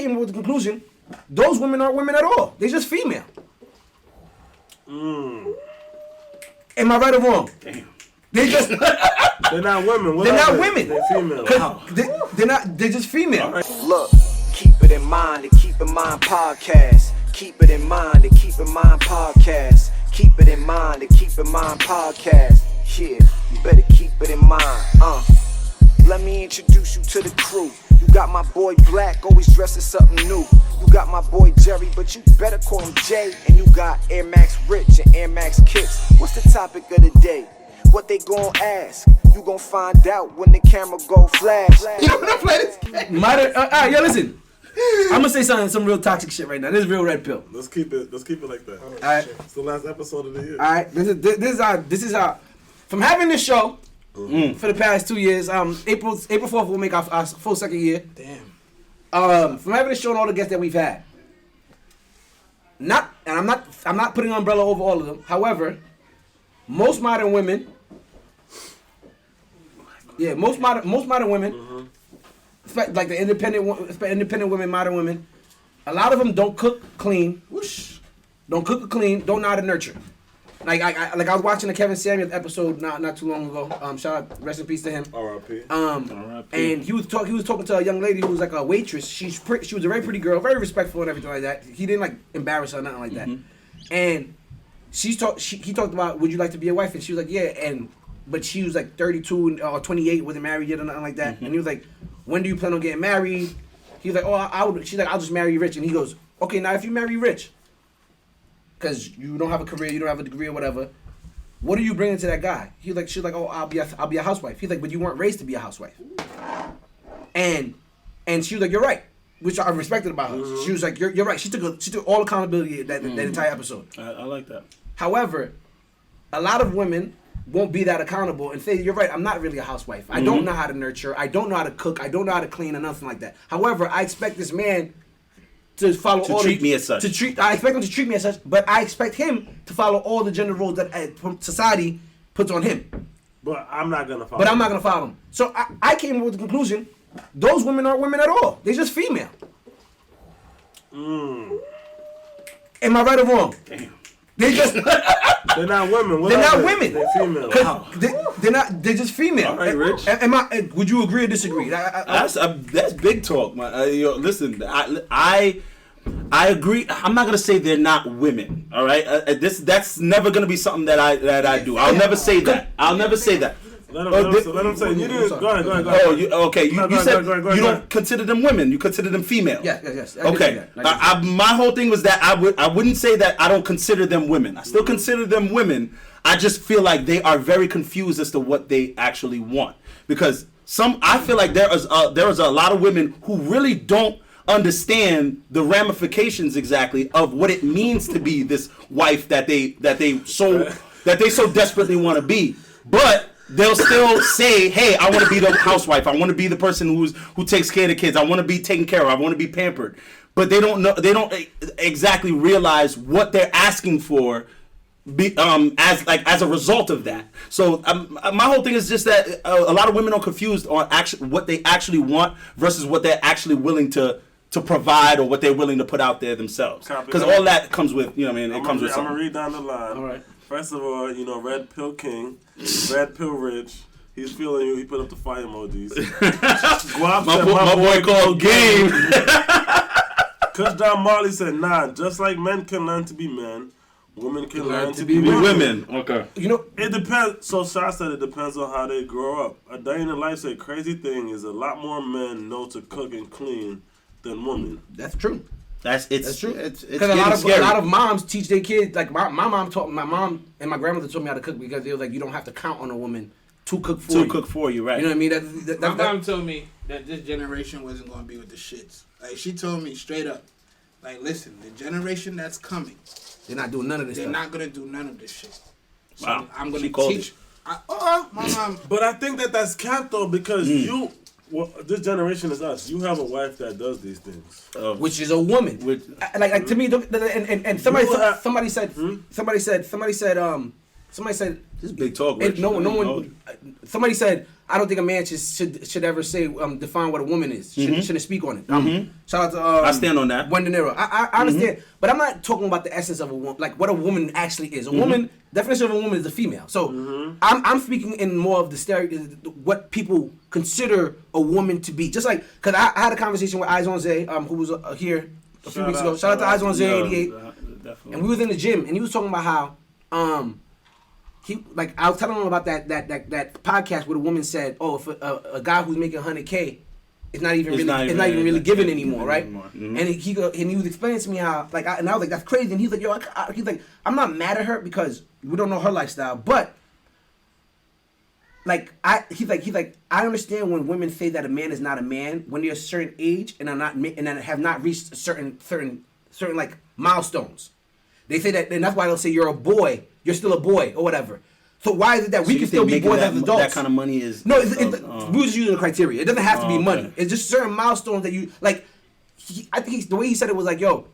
came up with the conclusion, those women aren't women at all. They're just female. Am I right or wrong? Damn. They just They're not women. they're not women. They're female. They're not. They're just female. Right. Look, keep it in mind, the Keep in Mind podcast. Keep it in mind, the Keep in Mind podcast. Keep it in mind, the Keep in Mind podcast. Yeah, you better keep it in mind. Let me introduce you to the crew. You got my boy Black, always dressed as something new. You got my boy Jerry, but you better call him Jay. And you got Air Max Rich and Air Max Kicks. What's the topic of the day? What they gon' ask? You gon' find out when the camera go flash. You know what I'm playing? Alright, yo, listen. I'm gonna say some real toxic shit right now. This is real red pill. Let's keep it like that. Alright. It's the last episode of the year. Alright, this is how from having this show for the past 2 years, April 4th will make our full second year. Damn. From having this show and all the guests that we've had. I'm not putting an umbrella over all of them. However, most modern women, like the independent women, modern women, a lot of them don't cook clean. Don't cook clean. Don't know how to nurture. Like I was watching the Kevin Samuels episode not too long ago. Shout out, rest in peace to him. R.I.P. And he was talking to a young lady who was like a waitress. She was a very pretty girl, very respectful and everything like that. He didn't like embarrass her or nothing like that. And he talked about, would you like to be a wife? And she was like, yeah. But she was like 32 or 28, wasn't married yet or nothing like that. And he was like, when do you plan on getting married? He was like, she's like, I'll just marry you rich. And he goes, okay, now if you marry rich, because you don't have a career, you don't have a degree or whatever, what are you bringing to that guy? She's like, oh, I'll be a housewife. He's like, but you weren't raised to be a housewife. And she was like, you're right, which I respected about her. She was like, you're right. She took all accountability that entire episode. I like that. However, a lot of women won't be that accountable and say, you're right, I'm not really a housewife. I don't know how to nurture. I don't know how to cook. I don't know how to clean or nothing like that. However, I expect this man to follow To treat me as such. I expect him to treat me as such, but I expect him to follow all the gender roles that society puts on him. But I'm not gonna follow them. So I came up with the conclusion, those women aren't women at all. They're just female. Am I right or wrong? Damn. They're not women. They're not women. They're female. They're not. They're just female. All right, Rich. Would you agree or disagree? That's big talk, man. Listen, I agree. I'm not gonna say they're not women. All right, that's never gonna be something that I do. I'll never say that. Let him say. You didn't. Go ahead. Oh, okay. You said you don't consider them women. You consider them female. Yes. Okay. My whole thing was that I wouldn't say that I don't consider them women. I still consider them women. I just feel like they are very confused as to what they actually want, because I feel like there is a lot of women who really don't understand the ramifications exactly of what it means to be this wife that they so desperately want to be, but they'll still say, hey, I want to be the housewife. I want to be the person who takes care of the kids. I want to be taken care of. I want to be pampered. But they don't know. They don't exactly realize what they're asking for, as a result of that. So my whole thing is just that a lot of women are confused on what they actually want versus what they're actually willing to provide or what they're willing to put out there themselves. Because all that comes with, you know what I mean? It comes with something. I'm going to read down the line. All right. First of all, Red Pill King, Red Pill Rich, he's feeling you. He put up the fire emojis. Guap said, my boy called Game. Kush Don Marley said, nah, just like men can learn to be men, women can learn to be women. Okay. It depends. So Shah said it depends on how they grow up. A Day in the Life said, crazy thing is a lot more men know to cook and clean than women. That's true. That's true. Because a lot of moms teach their kids, like my mom and my grandmother taught me how to cook, because they was like, you don't have to count on a woman to cook for you. Right? You know what I mean? My mom told me that this generation wasn't going to be with the shits. Like, she told me straight up, like, listen, the generation that's coming, they're not doing none of this. They're not going to do none of this shit. So wow. I'm going to teach. My mom. But I think that's capped though, because this generation is us. You have a wife that does these things, which is a woman. Like to me, and somebody said somebody said. This is big talk. Rich. No one. Somebody said, I don't think a man should ever say define what a woman is. Shouldn't speak on it. Shout out to I stand on that. Wendy Nero. I understand, but I'm not talking about the essence of a woman, like what a woman actually is. A woman, definition of a woman is a female. So I'm speaking in more of the what people consider a woman to be. Just like, because I had a conversation with Eyes on Zay, who was here a few weeks ago. Shout out to Eyes on Zay 88. And we was in the gym, and he was talking about how I was telling him about that podcast where the woman said, "Oh, if a guy who's making $100K is not even really giving anymore, right?" Mm-hmm. And he was explaining to me how and I was like, "That's crazy." And he's like, "Yo," he's like, "I'm not mad at her because we don't know her lifestyle, but he's like, I understand when women say that a man is not a man when they're a certain age and have not reached certain like milestones. They say that, and that's why they'll say you're a boy, you're still a boy or whatever. So why is it that we can still be boys as adults? That kind of money is no. We was using the criteria. It doesn't have to be money. Okay. It's just certain milestones that you like. I think the way he said it was like, yo,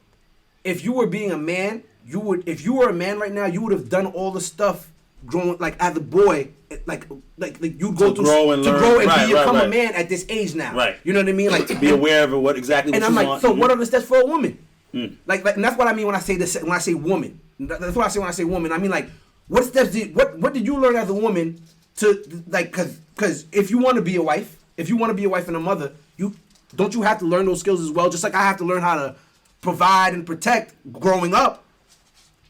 if you were being a man, if you were a man right now, you would have done all the stuff growing like as a boy, like you go to grow and become a man at this age now. Right. You know what I mean? Like to be aware of what exactly. And what I'm you like, want. so what are the steps for a woman? Like, and that's what I mean when I say this. When I say woman, that's what I say when I say woman. I mean like, what steps what did you learn as a woman to like? Because if you want to be a wife, and a mother, you have to learn those skills as well. Just like I have to learn how to provide and protect growing up,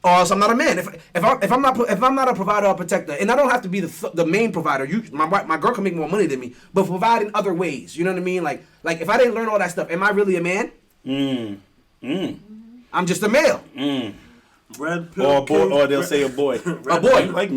or else I'm not a man. If I'm not a provider or protector, and I don't have to be the main provider. My girl can make more money than me, but provide in other ways. You know what I mean? Like if I didn't learn all that stuff, am I really a man? I'm just a male. Red pill or they'll say a boy. A boy. Like me.